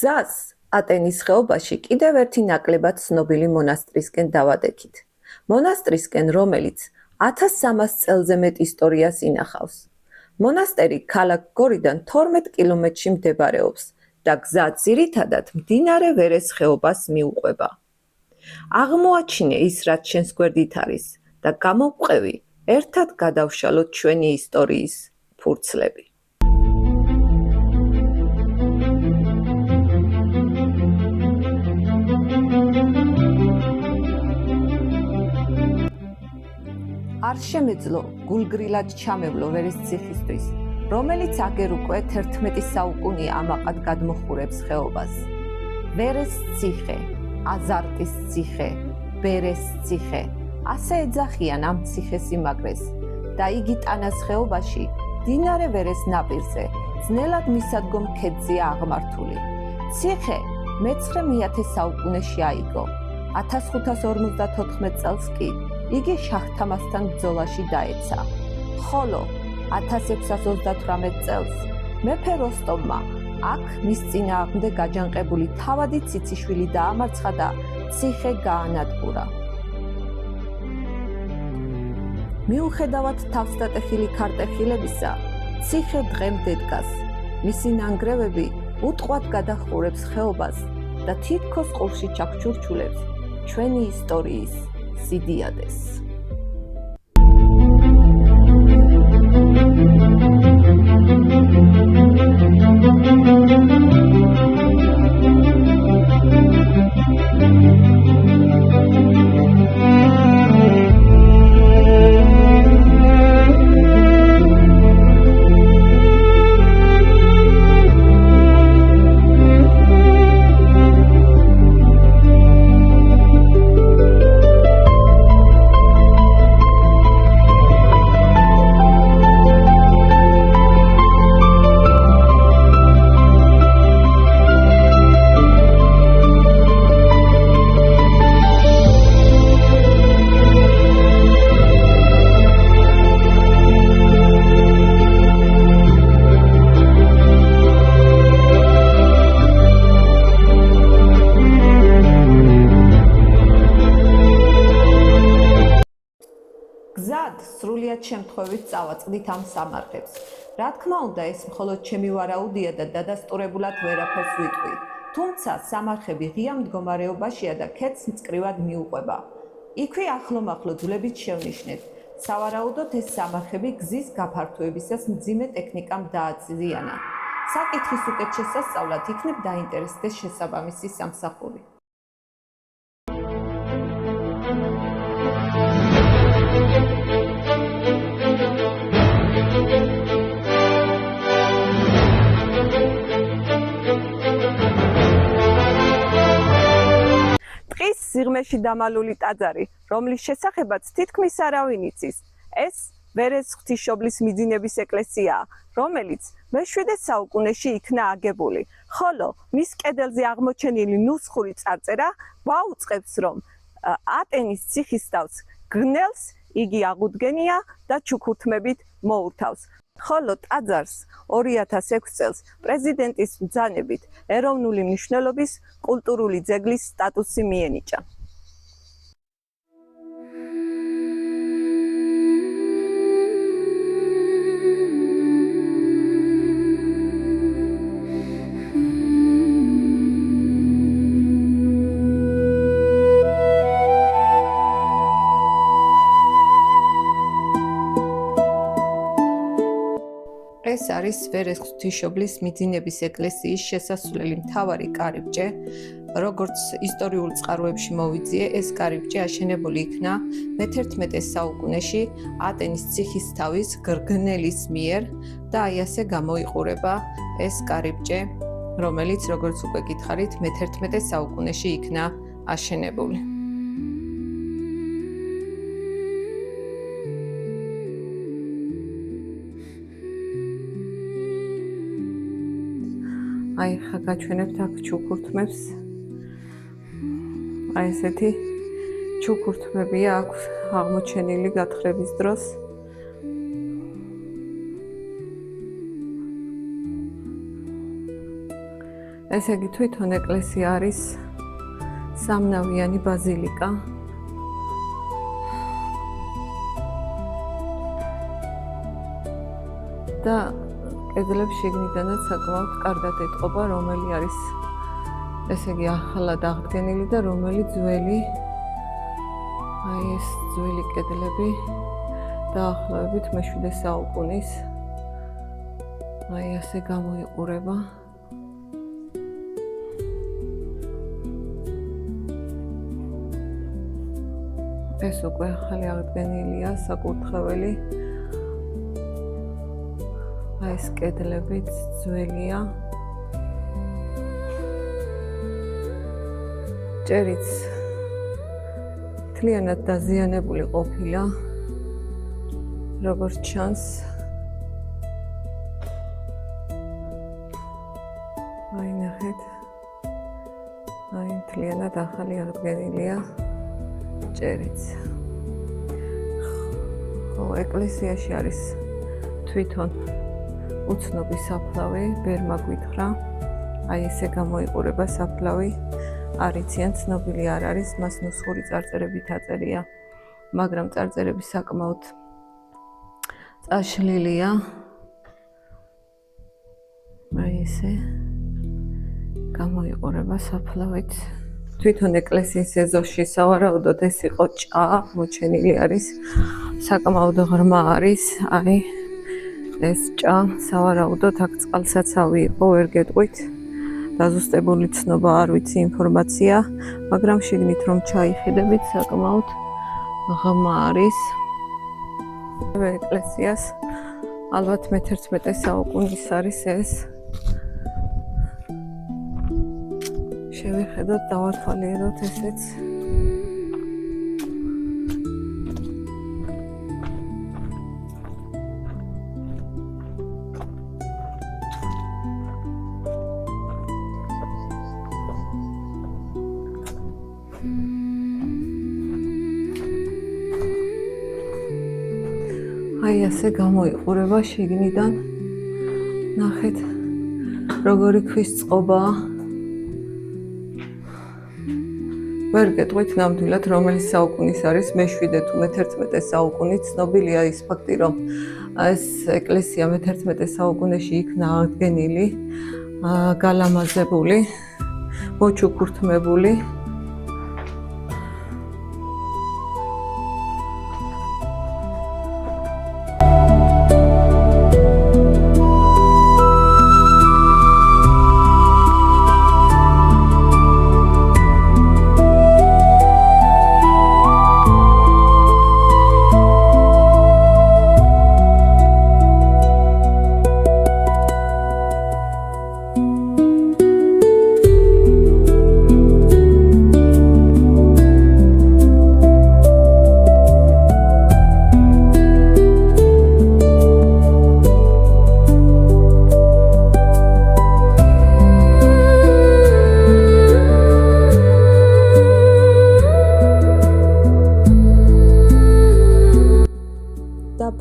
გზას ატენის ხეობაში კიდევ ერთი ნაკლებად ცნობილი მონასტრისკენ დავადექით. მონასტრისკენ, რომელიც 1300 წელზე მეტ ისტორიას ინახავს. მონასტერი ქალაქ გორიდან 12 კილომეტრში მდებარეობს და გზა ძირითადად მდინარე ვერეს ხეობას მიუყვება. აღმოაჩინე ის, რაც შენს გვერდით არის და გამოვყევი, ერთად გადავშალოთ ჩვენი ისტორიის ფურცლები. არ შემეძლო გულგრილად ჩამევლო ვერეს ციხისთვის, რომელიც აგერ უკვე 11 საუკუნია ამაყად გადმოხურებს ხეობას. ვერეს ციხე, აზარტის ციხე, ბერეს ციხე, ასე ეძახიან ამ ციხესიმაგრეს და იგი ტანას ხეობაში, მდინარე ვერეს ნაპირზე, ძნელად მისადგომ ქედზეა აღმართული. ციხე მე-9 საუკუნეში აიგო. 1554 წელს კი იგი შაჰ-თამასთან ბრძოლაში დაეცა. ხოლო 1638 წელს მეფე როსტომმა აქ მის წინააღმდეგ გაჯანყებული თავადი ციციშვილი დაამარცხა და ციხე გაანადგურა. მიუხედავად თავსტატეხილი ქარტეხილებისა, ციხე დღემდე დგას. მისი ნანგრევები უტყვად გადახურებს ხეობას და თითქოს ყურში ჩაქჩურჩულებს ჩვენი ისტორიის სიდიადეს. გზად სრულიად შემთხვევით წავაწყდით ამ სამარხებს. რა თქმა უნდა, ეს მხოლოდ ჩემი ვარაუდია და დადასტურებულად ვერაფერს ვიტყვი. თუმცა სამარხები ღია მდგომარეობაშია და ქედს მწკრივად მიუყვება. იქვე ახლომახლო ძვლებით შევნიშნეთ. სავარაუდოდ ეს სამარხები გზის გაფართოებისას მძიმე ტექნიკამ დააწიზიანა. საკითხის უკეთ შესასწავლად იქნებ დაინტერესდეს შესაბამისი სამსახური. სიღმეში დამალული ტაძარი, რომლის შესახებაც თითქმის არავინ იცის. ეს ვერეს ღვთისმშობლის მიძინების ეკლესიაა, რომელიც მე-7 საუკუნეში იქნა აგებული. ხოლო მის კედელზე აღმოჩენილი ნუსხური წარწერა გვაუწყებს, რომ ატენის ციხის თავს გრნელს იგი აღუდგენია და ჩუქურთმებით მოურთავს. ხოლო ტაძარს 2006 წელს პრეზიდენტის ბრძანებით ეროვნული მნიშვნელობის კულტურული ძეგლის სტატუსი მიენიჭა. ეს არის ვერეს ღვთისმშობლის მიძინების ეკლესიის შესასვლელი მთავარი კარიბჭე. როგორც ისტორიულ წყაროებში მოვიძიე, ეს კარიბჭე აშენებული იქნა მე-11 საუკუნეში ატენის ციხისთავის გრგნელის მიერ და აი ასე გამოიყურება ეს კარიბჭე, რომელიც როგორც უკვე გითხარით, მე-11 საუკუნეში იქნა აშენებული. აი ხა გაჩვენებთ აქ ჩუქურთმებს. აი ესეთი ჩუქურთმებია აქვს აღმოჩენილი გათხრების დროს. ესე იგი თვითონ ეკლესია არის სამნავიანი ბაზილიკა. და კედლებს შიგნიდანაც საკმაოდ კარგად ეტყობა, რომელი არის ესე იგი ახალად აღდგენილი და რომელი ძველი. აი ეს ძველი კედლები დაახლოებით მე-7 საუკუნის. აი ასე გამოიყურება. ეს უკვე ახალი აღდგენილია საკურთხეველი. აი ეს კედლებიც ძველია. ჭერიც მთლიანად დაზიანებული ყოფილა. როგორც ჩანს, აი ნახეთ, აი მთლიანად ახალი აღდგენილია ჭერიც. ხო, ეკლესიაში არის თვითონ უცნობი საფლავი, ბერმა გვითხრა. აი ესე გამოიყურება საფლავი. არ იციან, ცნობილი არ არის, მას ნუსხური წარწერებით აწერია, მაგრამ წარწერები საკმაოდ წაშლილია. აი ესე გამოიყურება საფლავით. თვითონ ეკლესიის ეზოში სავარაუდოდ ეს იყო ჭა, მოჩენილი არის, საკმაოდ ღრმა არის, აი ეს ჭა, სავარაუდოდ აქ წყალსაცავი იყო, ვერ გეტყვით. დაზუსტებული ცნობა არ ვიცი ინფორმაცია, მაგრამ შიგნით რომ ჩაიხედებით საკმაოდ ღრმა არის. ეკლესიას ალბათ მე-11 საუკუნის არის ეს. შევიხედოთ, დავათვალიეროთ ესეც. აი ასე გამოიყურება შიგნიდან. ნახეთ, როგორი ქვის წყობაა. ვერ გეტყვით ნამდვილად, რომელი საუკუნის არის, მე-7 თუ მე-11 საუკუნი. ცნობილია ის ფაქტი, რომ ეს ეკლესია მე-11 საუკუნეში იქნა აღდგენილი, გალამაზებული, მოჩუქურთმებული.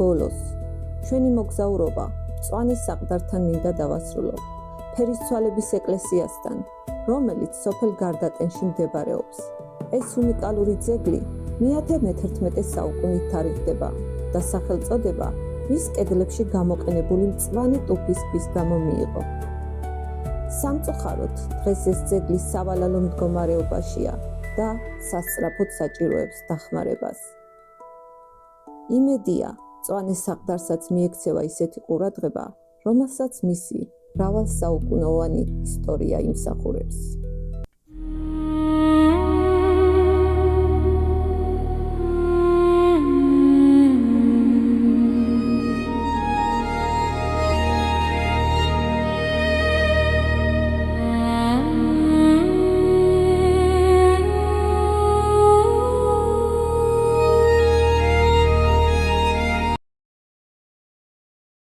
ბოლოს ჩვენი მოგზაურობა მწვანის საყდართან მინდა დავასრულო ფერისცვალების ეკლესიასთან, რომელიც სოფელ გარდატენში მდებარეობს. ეს უნიკალური ძეგლი მე-11 საუკუნით თარიღდება და სახელწოდება მის კედლებში გამოყენებული მწვანე ტუფის ქვის გამო მიიღო. სამწუხაროდ, დღეს ეს ძეგლი სავალალო მდგომარეობაშია და სასწრაფოდ საჭიროებს დახმარებას. იმედია, მწვანეს საყდარსაც მიექცევა ისეთი ყურადღება, რომელსაც მისი მრავალსაუკუნოვანი ისტორია იმსახურებს.